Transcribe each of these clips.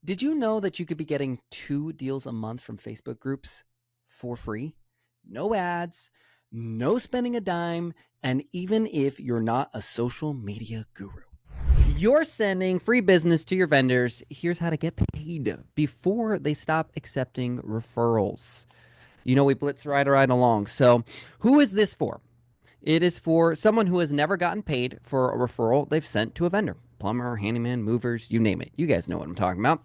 Did you know that you could be getting 2 deals a month from Facebook groups for free? No ads, no spending a dime, and even if you're not a social media guru. You're sending free business to your vendors. Here's how to get paid before they stop accepting referrals. You know, we blitz right along. So, who is this for? It is for someone who has never gotten paid for a referral they've sent to a vendor. Plumber, handyman, movers, you name it. You guys know what I'm talking about.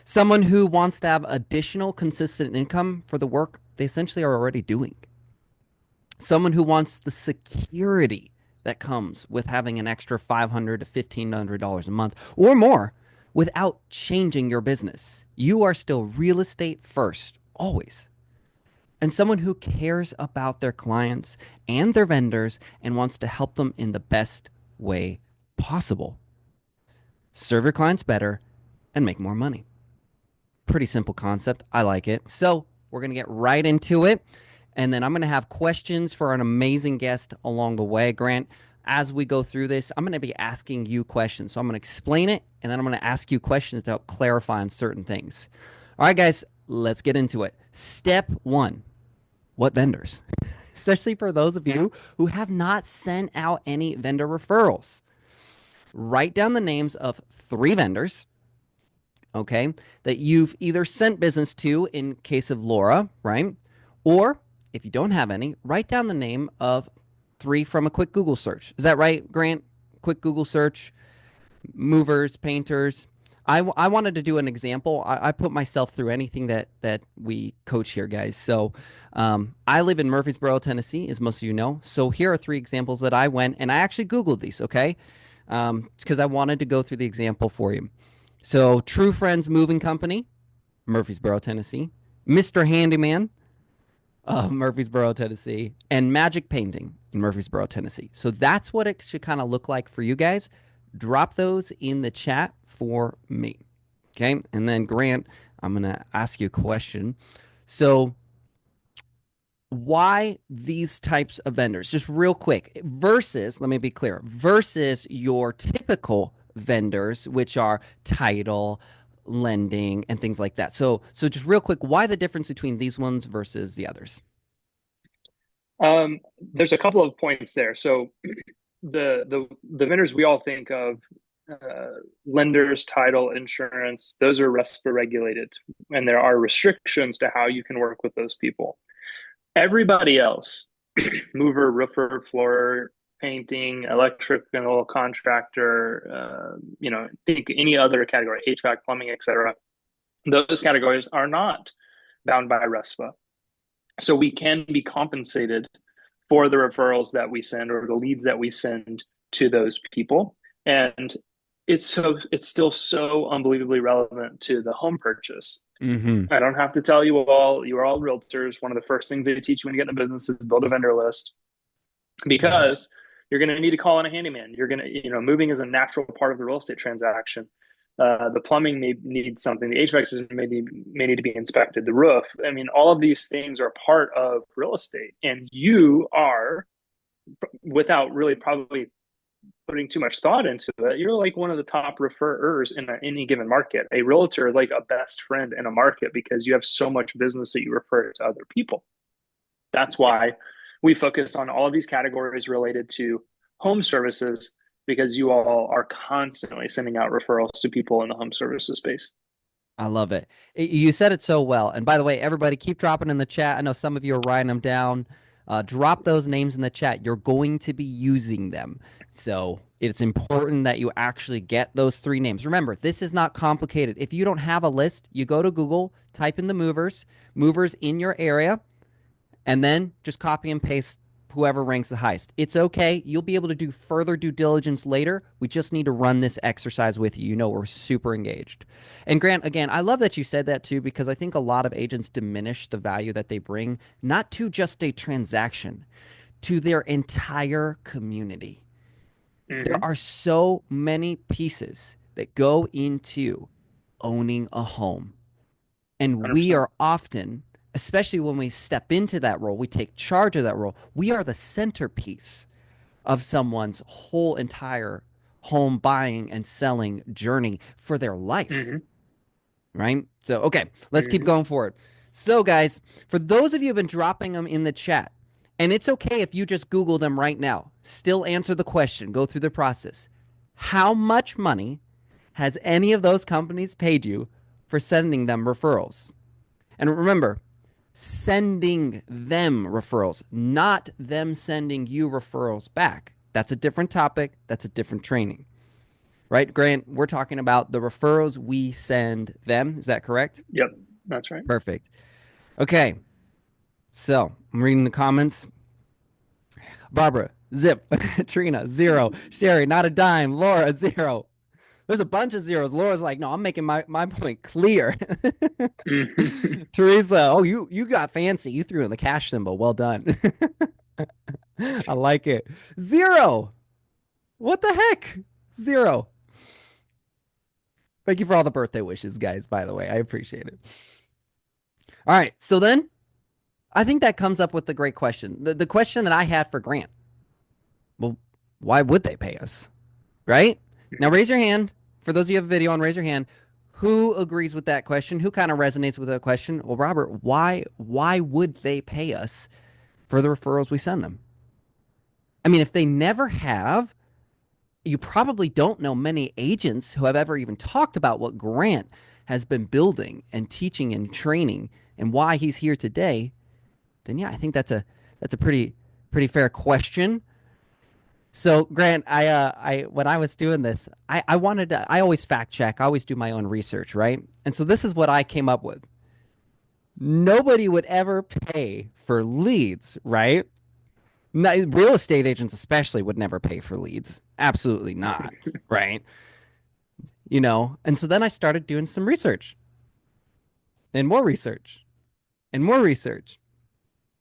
Someone who wants to have additional consistent income for the work they essentially are already doing. Someone who wants the security that comes with having an extra $500 to $1,500 a month or more without changing your business. You are still real estate first, always. And someone who cares about their clients and their vendors and wants to help them in the best way possible. Serve your clients better and make more money. Pretty simple concept. I like it. So we're going to get right into it. And then I'm going to have questions for an amazing guest along the way. Grant, as we go through this, I'm going to be asking you questions. So I'm going to explain it, and then I'm going to ask you questions to help clarify on certain things. All right, guys, let's get into it. Step one, what vendors? Especially for those of you who have not sent out any vendor referrals. Write down the names of 3 vendors, okay, that you've either sent business to in case of Laura, right? Or if you don't have any, write down the name of 3 from a quick Google search. Is that right, Grant? Quick Google search, movers, painters. I wanted to do an example. I put myself through anything that we coach here, guys. So I live in Murfreesboro, Tennessee, as most of you know. So here are 3 examples that I went, and I actually Googled these, okay? Because I wanted to go through the example for you. So True Friends Moving Company, Murfreesboro, Tennessee. Mr. Handyman, Murfreesboro, Tennessee. And Magic Painting in Murfreesboro, Tennessee. So that's what it should kind of look like for you guys. Drop those in the chat for me. Okay. And then Grant, I'm going to ask you a question. So why these types of vendors? Just real quick, versus, let me be clear, versus your typical vendors, which are title, lending, and things like that. So just real quick, why the difference between these ones versus the others? There's a couple of points there. So the vendors we all think of, lenders, title, insurance, those are RESPA regulated, and there are restrictions to how you can work with those people. Everybody else, mover, roofer, floorer, painting, electrical contractor, think any other category, HVAC, plumbing, etc. Those categories are not bound by RESPA. So we can be compensated for the referrals that we send or the leads that we send to those people. And it's still so unbelievably relevant to the home purchase. Mm-hmm. I don't have to tell you all, you are all realtors. One of the first things they teach you when you get in the business is build a vendor list, because you're going to need to call in a handyman. You're going to, moving is a natural part of the real estate transaction. The plumbing may need something. The HVAC system may need to be inspected. The roof. I mean, all of these things are part of real estate, and you are, without really probably putting too much thought into it, you're like one of the top referrers in any given market. A realtor is like a best friend in a market because you have so much business that you refer to other people. That's why we focus on all of these categories related to home services, because you all are constantly sending out referrals to people in the home services space. I love it. You said it so well. And by the way, everybody keep dropping in the chat. I know some of you are writing them down. Drop those names in the chat. You're going to be using them. So it's important that you actually get those 3 names. Remember, this is not complicated. If you don't have a list, you go to Google, type in the movers in your area, and then just copy and paste whoever ranks the highest. It's okay. You'll be able to do further due diligence later. We just need to run this exercise with you. You know, we're super engaged. And Grant, again, I love that you said that too, because I think a lot of agents diminish the value that they bring, not to just a transaction, to their entire community. There Mm-hmm. are so many pieces that go into owning a home. And we 100%. are often, especially when we step into that role, we take charge of that role. We are the centerpiece of someone's whole entire home buying and selling journey for their life. Mm-hmm. right? So, okay, let's keep Mm-hmm. going forward. So, guys, for those of you who have been dropping them in the chat, and it's okay if you just Google them right now, still answer the question, go through the process. How much money has any of those companies paid you for sending them referrals? And remember, sending them referrals, not them sending you referrals back. That's a different topic. That's a different training. Right, Grant? We're talking about the referrals we send them. Is that correct? Yep, that's right. Perfect. Okay. So I'm reading the comments. Barbara, zip. Trina, zero. Sherry, not a dime. Laura, zero. There's a bunch of zeros. Laura's like, no, I'm making my point clear. Mm-hmm. Teresa, oh, you got fancy. You threw in the cash symbol. Well done. I like it. Zero. What the heck? Zero. Thank you for all the birthday wishes, guys, by the way. I appreciate it. All right. So then I think that comes up with the great question. The question that I had for Grant. Well, why would they pay us? Right? Now raise your hand. For those of you who have a video on, raise your hand. Who agrees with that question? Who kind of resonates with that question? Well, Robert, why would they pay us for the referrals we send them? I mean, if they never have, you probably don't know many agents who have ever even talked about what Grant has been building and teaching and training and why he's here today. Then yeah, I think that's a pretty fair question. So Grant, I when I was doing this, I wanted to, I always fact check, I always do my own research, right? And so this is what I came up with. Nobody would ever pay for leads, right? No, real estate agents especially would never pay for leads. Absolutely not, right? And so then I started doing some research and more research and more research.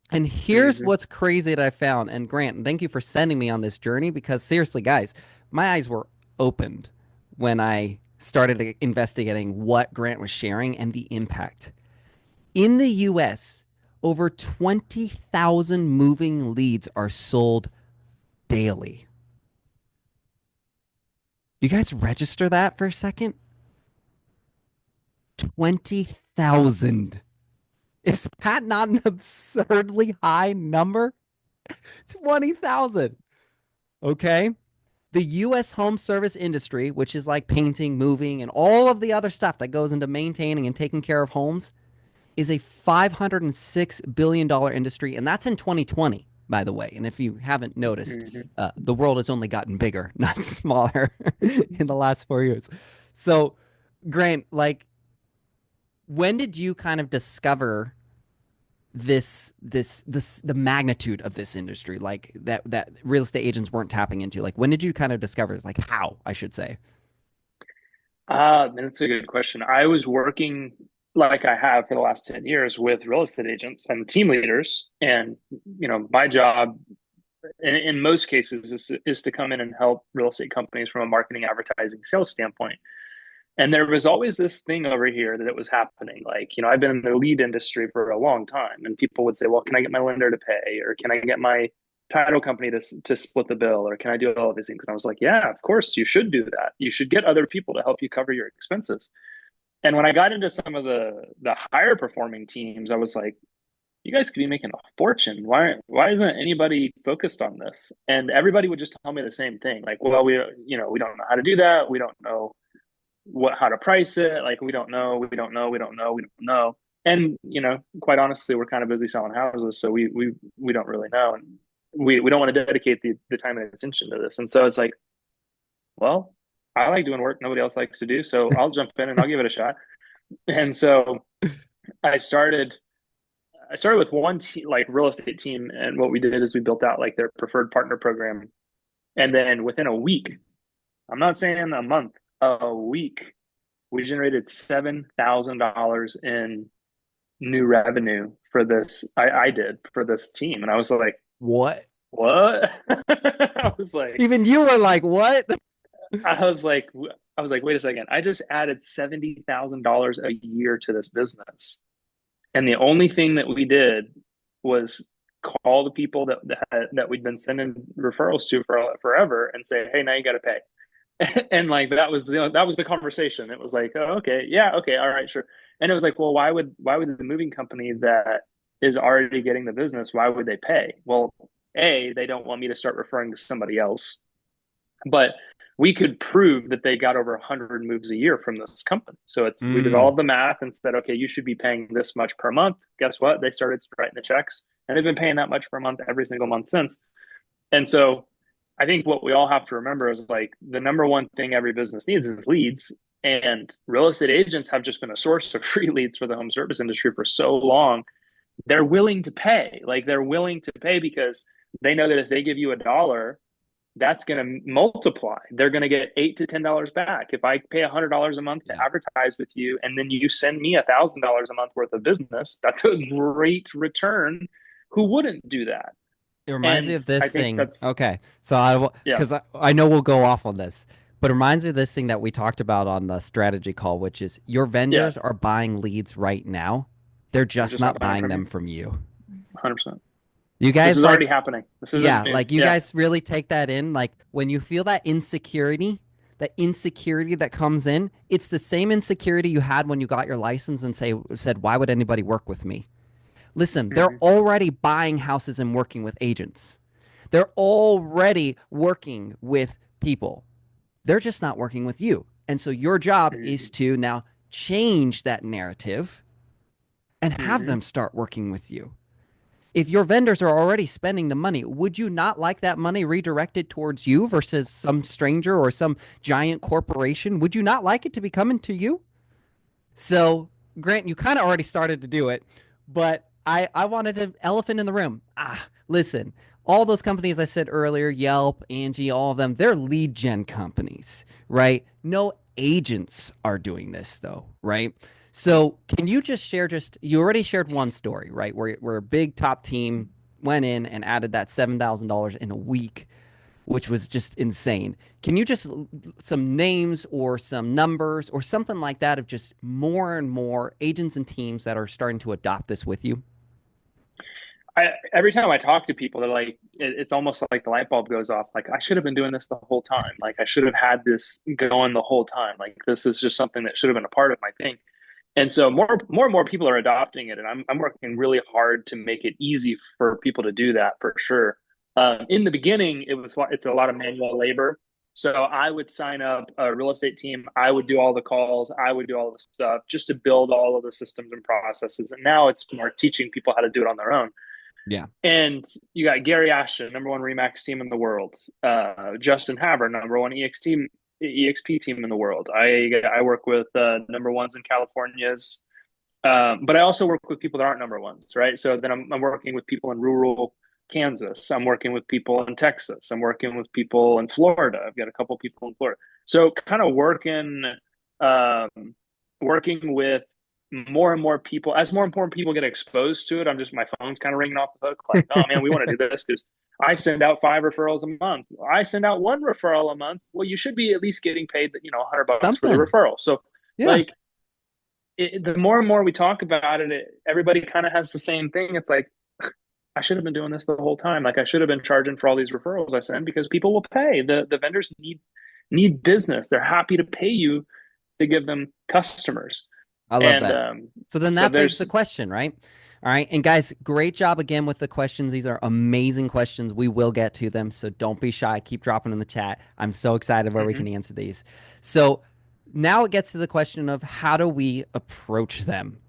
And here's Mm-hmm. what's crazy that I found. And Grant, thank you for sending me on this journey because seriously, guys, my eyes were opened when I started investigating what Grant was sharing and the impact. In the US, over 20,000 moving leads are sold daily. You guys register that for a second? 20,000. Is that not an absurdly high number? 20,000. Okay. The US home service industry, which is like painting, moving, and all of the other stuff that goes into maintaining and taking care of homes, is a $506 billion industry. And that's in 2020, by the way. And if you haven't noticed, Mm-hmm. the world has only gotten bigger, not smaller, in the last 4 years. So, Grant, like, when did you kind of discover this the magnitude of this industry, like that real estate agents weren't tapping into? Like, when did you kind of discover it? Like, how, I should say? That's a good question. I was working like I have for the last 10 years with real estate agents and team leaders. And, my job in most cases is to come in and help real estate companies from a marketing, advertising, sales standpoint. And there was always this thing over here that it was happening. Like, I've been in the lead industry for a long time, and people would say, well, can I get my lender to pay? Or can I get my title company to split the bill? Or can I do all of these things? And I was like, yeah, of course you should do that. You should get other people to help you cover your expenses. And when I got into some of the higher performing teams, I was like, you guys could be making a fortune. Why isn't anybody focused on this? And everybody would just tell me the same thing. Like, well, we don't know how to do that. We don't know how to price it. Like, we don't know. And quite honestly, we're kind of busy selling houses, so we don't really know, and we don't want to dedicate the time and attention to this. And so it's like, well, I like doing work nobody else likes to do, so I'll jump in and I'll give it a shot. And so I started I started with one like real estate team, and what we did is we built out like their preferred partner program, and then within a week, I'm not saying a month, a week, we generated $7,000 in new revenue for this. I did for this team, and I was like, What? "What?" I was like, Even you were like, what? I was like, I was like, wait a second. I just added $70,000 a year to this business, and the only thing that we did was call the people that we'd been sending referrals to for forever and say, "Hey, now you got to pay." And like that was the conversation. It was like, oh, okay, yeah, okay, all right, sure. And it was like, well, why would the moving company that is already getting the business, why would they pay? Well, A, they don't want me to start referring to somebody else, but we could prove that they got over 100 moves a year from this company. So we Mm, developed the math and said, okay, you should be paying this much per month. Guess what? They started writing the checks, and they've been paying that much per month every single month since. And so I think what we all have to remember is like the number one thing every business needs is leads. And real estate agents have just been a source of free leads for the home service industry for so long. They're willing to pay. Like they're willing to pay because they know that if they give you $1, that's going to multiply. They're going to get $8 to $10 back. If I pay $100 a month to yeah. advertise with you, and then you send me $1,000 a month worth of business, that's a great return. Who wouldn't do that? It reminds me And of I this think thing. that's Okay. So I will, yeah, because I know we'll go off on this, but it reminds me of this thing that we talked about on the strategy call, which is your yeah. vendors are buying leads right now. They're They're just just not not buying buying from you. them from you. 100%. You This guys is like, already happening. This isn't yeah, new. like you Yeah. guys really take that in. Like when you feel that insecurity that comes in, it's the same insecurity you had when you got your license and said, why would anybody work with me? Listen, they're Hmm. already buying houses and working with agents. They're already working with people. They're just not working with you. And so your job is Hmm. to now change that narrative and have Hmm. them start working with you. If your vendors are already spending the money, would you not like that money redirected towards you versus some stranger or some giant corporation? Would you not like it to be coming to you? So, Grant, you kind of already started to do it, but I wanted an elephant in the room. Listen, all those companies I said earlier, Yelp, Angie, all of them, they're lead gen companies, right? No agents are doing this though, right? So, can you just share you already shared one story, right? Where a big top team went in and added that $7,000 in a week, which was just insane. Can you just some names or some numbers or something like that of just more and more agents and teams that are starting to adopt this with you? Every time I talk to people, they're like, it's almost like the light bulb goes off. Like, I should have been doing this the whole time. Like, I should have had this going the whole time. Like, this is just something that should have been a part of my thing. And so more and more people are adopting it, and I'm working really hard to make it easy for people to do that for sure. In the beginning, it's a lot of manual labor. So I would sign up a real estate team. I would do all the calls. I would do all the stuff just to build all of the systems and processes. And now it's more teaching people how to do it on their own. Yeah. And you got Gary Ashton, number one Remax team in the world. Justin Haber, number one EXP team in the world. I work with number ones in California's, but I also work with people that aren't number ones, right? So then I'm working with people in rural Kansas. I'm working with people in Texas. I'm working with people in Florida. I've got a couple people in Florida. So kind of um, working with more and more people. As more and more people get exposed to it, I'm just my phone's kind of ringing off the hook. Like, oh man, we want to do this because I send out 5 referrals a month. I send out 1 referral a month. Well, you should be at least getting paid, $100 for the Something. referral. So Yeah. like the more and more we talk about it, everybody kind of has the same thing. It's like, I should have been doing this the whole time. Like I should have been charging for all these referrals I send because people will pay. The vendors need business. They're happy to pay you to give them customers. I love And that. So then so that begs the there's question, right? All right. And guys, great job again with the questions. These are amazing questions. We will get to them. So don't be shy. Keep dropping in the chat. I'm so excited where we can mhm, answer these. So now it gets to the question of how do we approach them?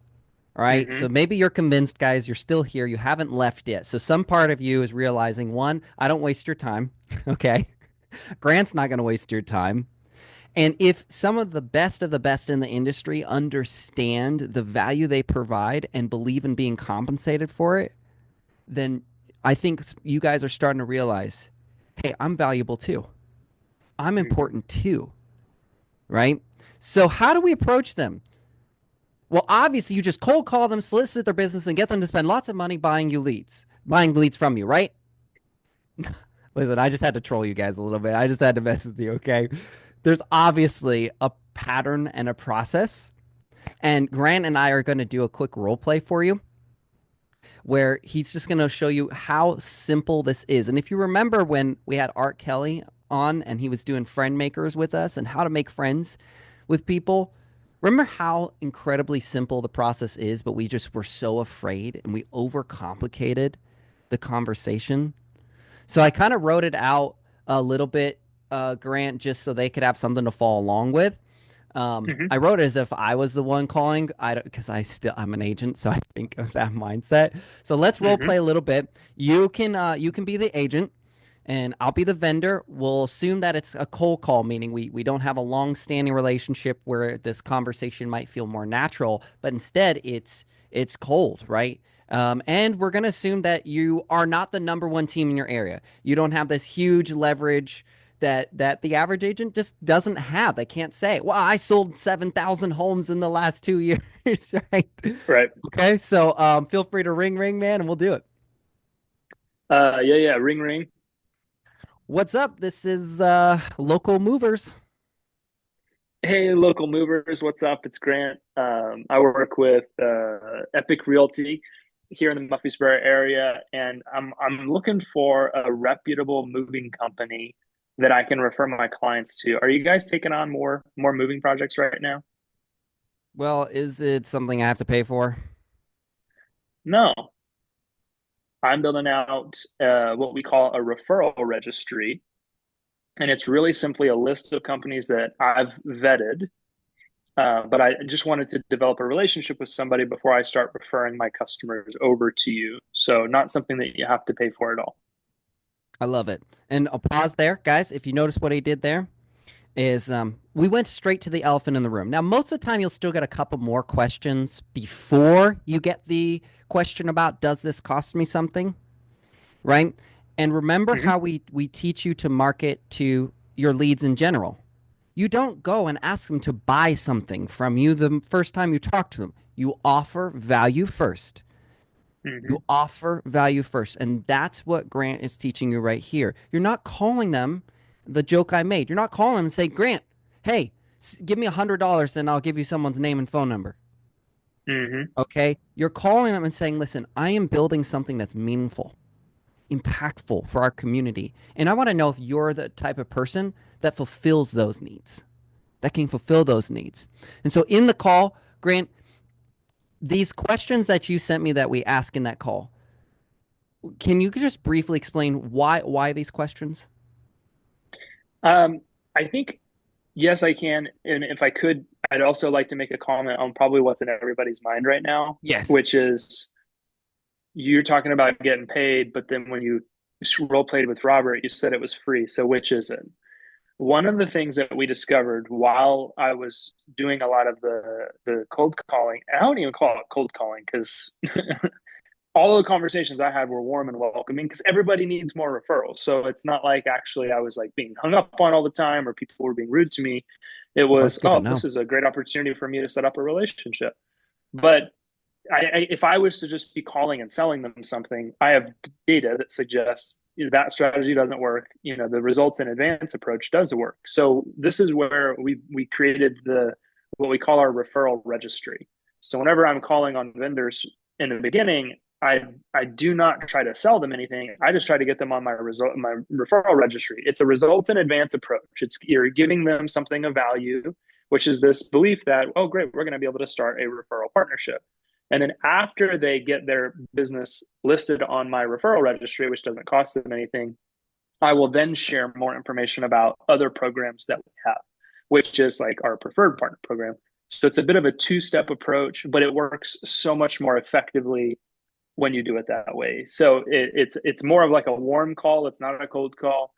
All right. So mhm, maybe you're convinced, guys, you're still here. You haven't left yet. So some part of you is realizing one, I don't waste your time. Okay. Grant's not going to waste your time. And if some of the best in the industry understand the value they provide and believe in being compensated for it, then I think you guys are starting to realize, hey, I'm valuable too. I'm mhm. important too, right? So how do we approach them? Well, obviously, you just cold call them, solicit their business, and get them to spend lots of money buying leads from you, right? Listen, I just had to troll you guys a little bit. I just had to mess with you, okay? There's obviously a pattern and a process. And Grant and I are going to do a quick role play for you where he's just going to show you how simple this is. And if you remember when we had Art Kelly on and he was doing friend makers with us and how to make friends with people. Remember how incredibly simple the process is, but we just were so afraid and we overcomplicated the conversation. So I kind of wrote it out a little bit, Grant, just so they could have something to follow along with. Hmm. I wrote it as if I was the one calling. I don't because I'm an agent, so I think of that mindset. So let's role Hmm. play a little bit. You can be the agent, and I'll be the vendor. We'll assume that it's a cold call, meaning we don't have a long standing relationship where this conversation might feel more natural, but instead it's cold, right? And we're gonna assume that you are not the number one team in your area. You don't have this huge leverage that the average agent just doesn't have. They can't say, "Well, I sold 7,000 homes in the last 2 years," right? Right. Okay, so feel free to ring, man, and we'll do it. Yeah, yeah. Ring, ring. What's up? This is Local Movers. Hey, local movers, what's up? It's Grant. I work with Epique Realty here in the Murfreesboro area, and I'm looking for a reputable moving company that I can refer my clients to. Are you guys taking on more moving projects right now? Well, is it something I have to pay for? No, I'm building out what we call a referral registry, and it's really simply a list of companies that I've vetted. But I just wanted to develop a relationship with somebody before I start referring my customers over to you. So, not something that you have to pay for at all. I love it. And I'll pause there, guys. If you notice what he did there, is we went straight to the elephant in the room. Now, most of the time, you'll still get a couple more questions before you get the question about does this cost me something, right? And remember Mm-hmm. how we teach you to market to your leads in general. You don't go and ask them to buy something from you the first time you talk to them. You offer value first. Mm-hmm. You offer value first. And that's what Grant is teaching you right here. You're not calling them the joke I made. You're not calling them and say, Grant, hey, give me $100 and I'll give you someone's name and phone number. Mm-hmm. Okay. You're calling them and saying, listen, I am building something that's meaningful, impactful for our community. And I want to know if you're the type of person that fulfills those needs, that can fulfill those needs. And so in the call, Grant, these questions that you sent me that we ask in that call, can you just briefly explain why these questions? Um, I think, yes, I can. And if I could, I'd also like to make a comment on probably what's in everybody's mind right now, Yes. which is you're talking about getting paid, but then when you role played with Robert, you said it was free. So, which is it? One of the things that we discovered while I was doing a lot of the cold calling, I don't even call it cold calling because all the conversations I had were warm and welcoming because everybody needs more referrals. So it's not like actually I was like being hung up on all the time or people were being rude to me. It Well, was, that's good to oh, this know. is a great opportunity for me to set up a relationship. But if I was to just be calling and selling them something, I have data that suggests that strategy doesn't work. The results in advance approach does work. So this is where we created the what we call our referral registry. So whenever I'm calling on vendors in the beginning, I do not try to sell them anything. I just try to get them on my referral registry. It's a results in advance approach. It's you're giving them something of value, which is this belief that, oh great, we're going to be able to start a referral partnership. And then after they get their business listed on my referral registry, which doesn't cost them anything, I will then share more information about other programs that we have, which is like our preferred partner program. So it's a bit of a two-step approach, but it works so much more effectively when you do it that way. So it's more of like a warm call. It's not a cold call.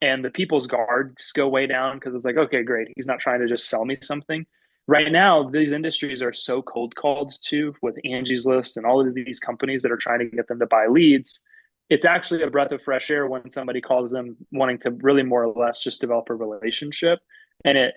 And the people's guards go way down because it's like, okay, great. He's not trying to just sell me something. Right now, these industries are so cold called too with Angie's List and all of these companies that are trying to get them to buy leads. It's actually a breath of fresh air when somebody calls them wanting to really more or less just develop a relationship. And it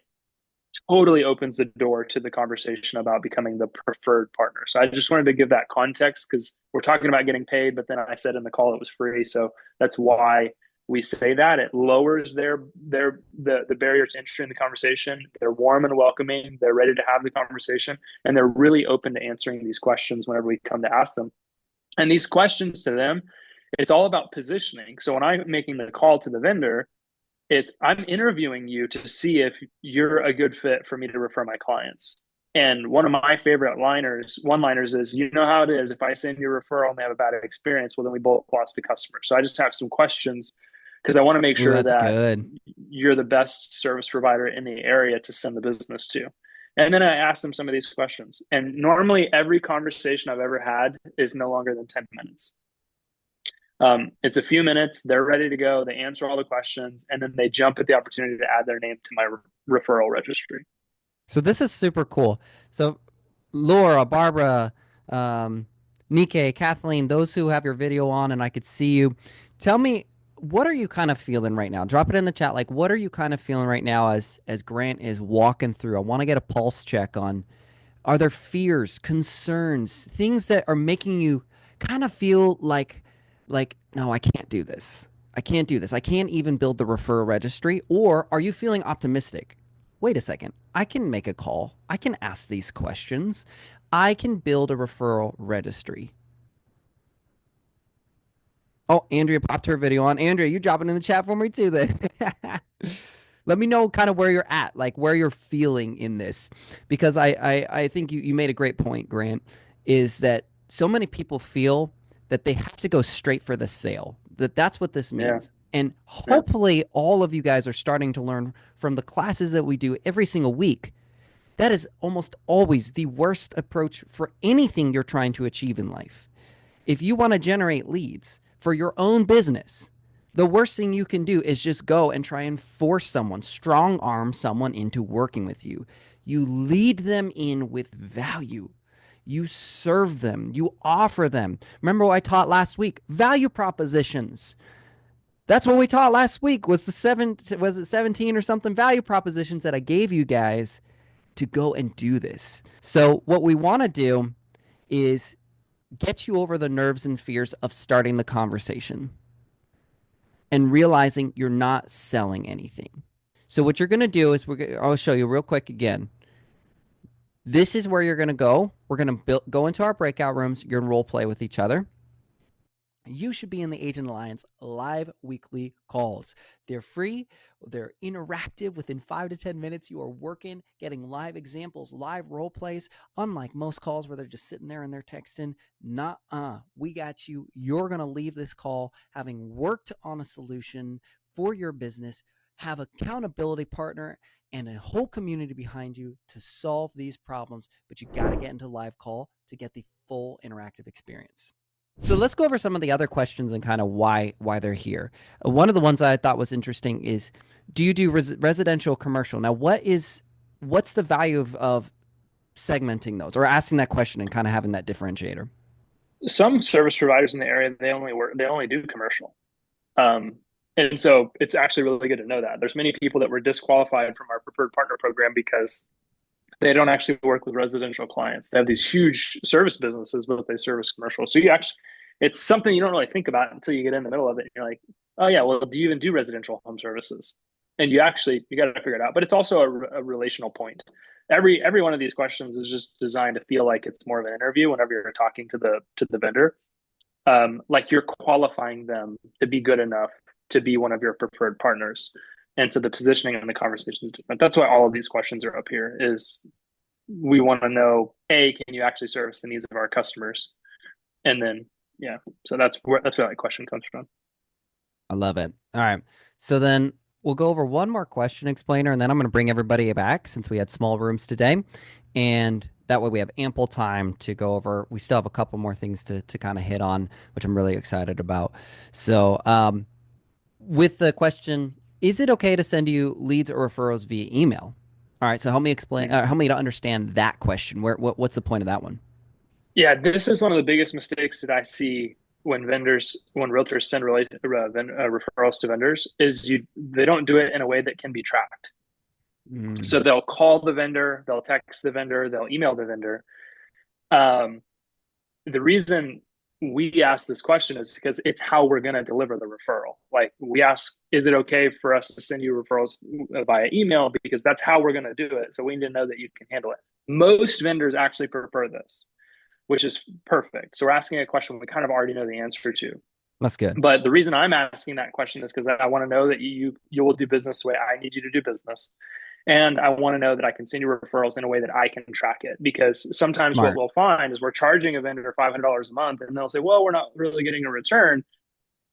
totally opens the door to the conversation about becoming the preferred partner. So I just wanted to give that context because we're talking about getting paid, but then I said in the call it was free. So that's why we say that. It lowers the barrier to entry in the conversation. They're warm and welcoming. They're ready to have the conversation, and they're really open to answering these questions whenever we come to ask them. And these questions to them, it's all about positioning. So when I'm making the call to the vendor, It's I'm interviewing you to see if you're a good fit for me to refer my clients. And one of my favorite one liners is, you know how it is. If I send you a referral and they have a bad experience, well, then we both lost a customer. So I just have some questions because I want to make Ooh, sure that's that good. you're the best service provider in the area to send the business to. And then I ask them some of these questions. And normally every conversation I've ever had is no longer than 10 minutes. It's a few minutes. They're ready to go. They answer all the questions, and then they jump at the opportunity to add their name to my referral registry. So this is super cool. So Laura, Barbara, um, Nike, Kathleen, those who have your video on and I could see you, tell me, what are you kind of feeling right now? Drop it in the chat. Like, what are you kind of feeling right now as Grant is walking through? I want to get a pulse check on, are there fears, concerns, things that are making you kind of feel like no, I can't do this. I can't do this. I can't even build the referral registry. Or are you feeling optimistic? Wait a second. I can make a call. I can ask these questions. I can build a referral registry. Oh, Andrea popped her video on. Andrea, you drop it in the chat for me too then. Let me know kind of where you're at, like where you're feeling in this. Because I think you made a great point, Grant, is that so many people feel that they have to go straight for the sale, that that's what this Yeah, means. And yeah, hopefully all of you guys are starting to learn from the classes that we do every single week. That is almost always the worst approach for anything you're trying to achieve in life. If you want to generate leads for your own business, the worst thing you can do is just go and try and force someone, strong arm someone into working with you. You lead them in with value. You serve them. You offer them. Remember what I taught last week? Value propositions. That's what we taught last week was was it 17 or something value propositions that I gave you guys to go and do this. So what we want to do is get you over the nerves and fears of starting the conversation and realizing you're not selling anything. So what you're going to do is I'll show you real quick again. This is where you're going to go. We're going to go into our breakout rooms. You're going to role play with each other. You should be in the Agent Alliance live weekly calls. They're free, they're interactive. Within 5 to 10 minutes, you are working, getting live examples, live role plays. Unlike most calls where they're just sitting there and they're texting, we got you. You're going to leave this call having worked on a solution for your business, have accountability partner and a whole community behind you to solve these problems. But you got to get into live call to get the full interactive experience. So let's go over some of the other questions and kind of why they're here. One of the ones I thought was interesting is, do you do residential commercial? Now, what's the value of segmenting those or asking that question and kind of having that differentiator? some service providers in the area they only do commercial. Um, and so it's actually really good to know that there's many people that were disqualified from our preferred partner program because they don't actually work with residential clients. They have these huge service businesses, but they service commercial. So you actually, it's something you don't really think about until you get in the middle of it. And you're like, oh yeah, well, do you even do residential home services? And you got to figure it out. But it's also a relational point. Every one of these questions is just designed to feel like it's more of an interview whenever you're talking to the vendor. Like you're qualifying them to be good enough to be one of your preferred partners. And so the positioning and the conversation is different. That's why all of these questions are up here is we want to know, A, can you actually service the needs of our customers? And then, yeah, so that's where that question comes from. I love it. All right. So then we'll go over one more question explainer, and then I'm going to bring everybody back since we had small rooms today. And that way we have ample time to go over. We still have a couple more things to kind of hit on, which I'm really excited about. So with the question, is it okay to send you leads or referrals via email? All right. So help me explain, Mm-hmm. help me to understand that question. What's the point of that one? Yeah, this is one of the biggest mistakes that I see when realtors send referrals to vendors is they don't do it in a way that can be tracked. Mm. So they'll call the vendor, they'll text the vendor, they'll email the vendor. Um, the reason we ask this question is because it's how we're going to deliver the referral. Like we ask, is it okay for us to send you referrals via email? Because that's how we're going to do it. So we need to know that you can handle it. Most vendors actually prefer this, which is perfect. So we're asking a question we kind of already know the answer to. That's good. But the reason I'm asking that question is because I want to know that you will do business the way I need you to do business. And I want to know that I can send you referrals in a way that I can track it. Because sometimes what Smart. we'll find is we're charging a vendor $500 a month and they'll say, well, we're not really getting a return.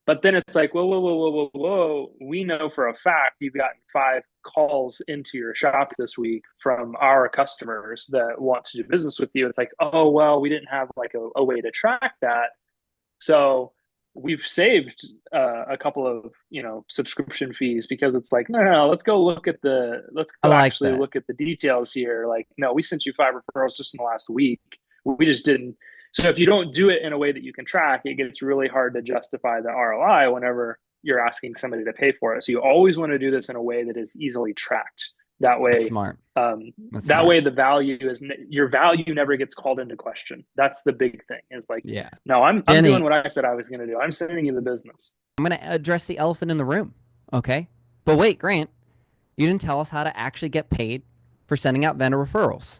But then it's like, whoa, whoa, whoa, whoa, whoa, whoa. We know for a fact you've gotten 5 calls into your shop this week from our customers that want to do business with you. It's like, oh, well, we didn't have like a way to track that. So we've saved a couple of subscription fees because it's like no, let's go I like actually that. look at the details here. Like, no, we sent you 5 referrals just in the last week. We just didn't. So if you don't do it in a way that you can track, it gets really hard to justify the ROI whenever you're asking somebody to pay for it. So you always want to do this in a way that is easily tracked. That That's way, smart. um, That's that smart. way the value is your value never gets called into question. That's the big thing. It's like, Yeah. no, I'm doing Jenny, what I said I was going to do. I'm sending you the business. I'm going to address the elephant in the room. Okay. But wait, Grant, you didn't tell us how to actually get paid for sending out vendor referrals.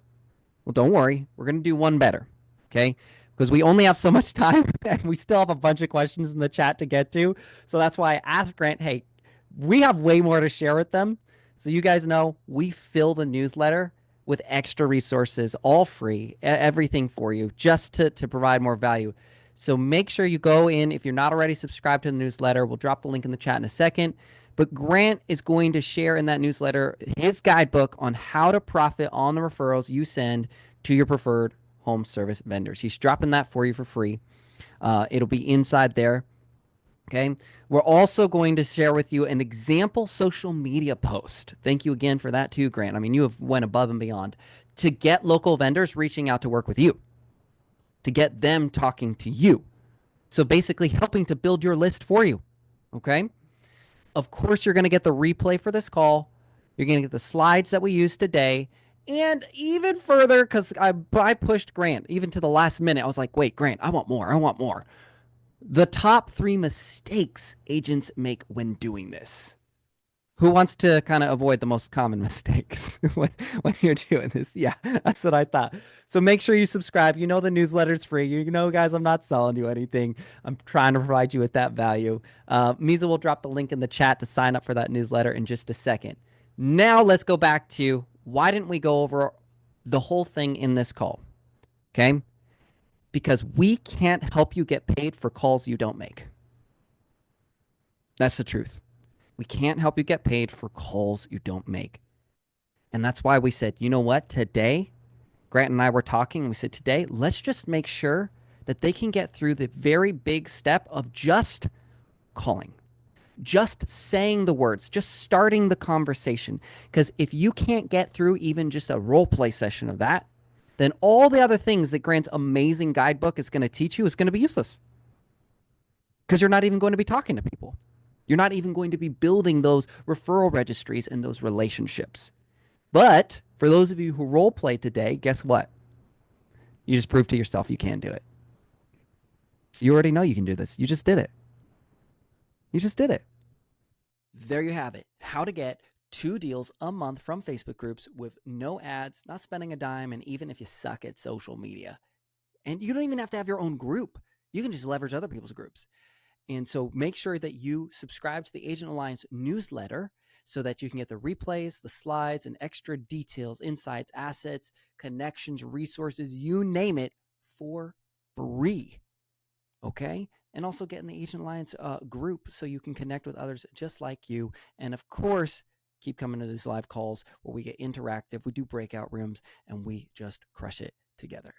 Well, don't worry. We're going to do one better. Okay. Because we only have so much time and we still have a bunch of questions in the chat to get to. So that's why I asked Grant, hey, we have way more to share with them. So you guys know we fill the newsletter with extra resources, all free, everything for you, just to provide more value. So make sure you go in. If you're not already subscribed to the newsletter, we'll drop the link in the chat in a second. But Grant is going to share in that newsletter his guidebook on how to profit on the referrals you send to your preferred home service vendors. He's dropping that for you for free. It'll be inside there. Okay. We're also going to share with you an example social media post. Thank you again for that too, Grant. I mean, you have went above and beyond to get local vendors reaching out to work with you, to get them talking to you. So basically helping to build your list for you. Okay. Of course, you're going to get the replay for this call. You're going to get the slides that we used today. And even further, because I pushed Grant even to the last minute. I was like, wait, Grant, I want more. I want more. The top 3 mistakes agents make when doing this. Who wants to kind of avoid the most common mistakes when you're doing this? Yeah, that's what I thought. So make sure you subscribe. You know the newsletter's free. You know, guys, I'm not selling you anything. I'm trying to provide you with that value. Misa will drop the link in the chat to sign up for that newsletter in just a second. Now let's go back to why didn't we go over the whole thing in this call? Okay? Because we can't help you get paid for calls you don't make. That's the truth. We can't help you get paid for calls you don't make. And that's why we said, you know what? Today, Grant and I were talking, and we said, today, let's just make sure that they can get through the very big step of just calling, just saying the words, just starting the conversation. Because if you can't get through even just a role play session of that, then all the other things that Grant's amazing guidebook is going to teach you is going to be useless. Because you're not even going to be talking to people. You're not even going to be building those referral registries and those relationships. But for those of you who role play today, guess what? You just proved to yourself you can do it. You already know you can do this. You just did it. You just did it. There you have it. How to get 2 deals a month from Facebook groups with no ads, not spending a dime, and even if you suck at social media. And you don't even have to have your own group. You can just leverage other people's groups. And so make sure that you subscribe to the Agent Alliance newsletter so that you can get the replays, the slides, and extra details, insights, assets, connections, resources, you name it, for free. Okay? And also get in the Agent Alliance group so you can connect with others just like you. And of course, keep coming to these live calls where we get interactive, we do breakout rooms, and we just crush it together.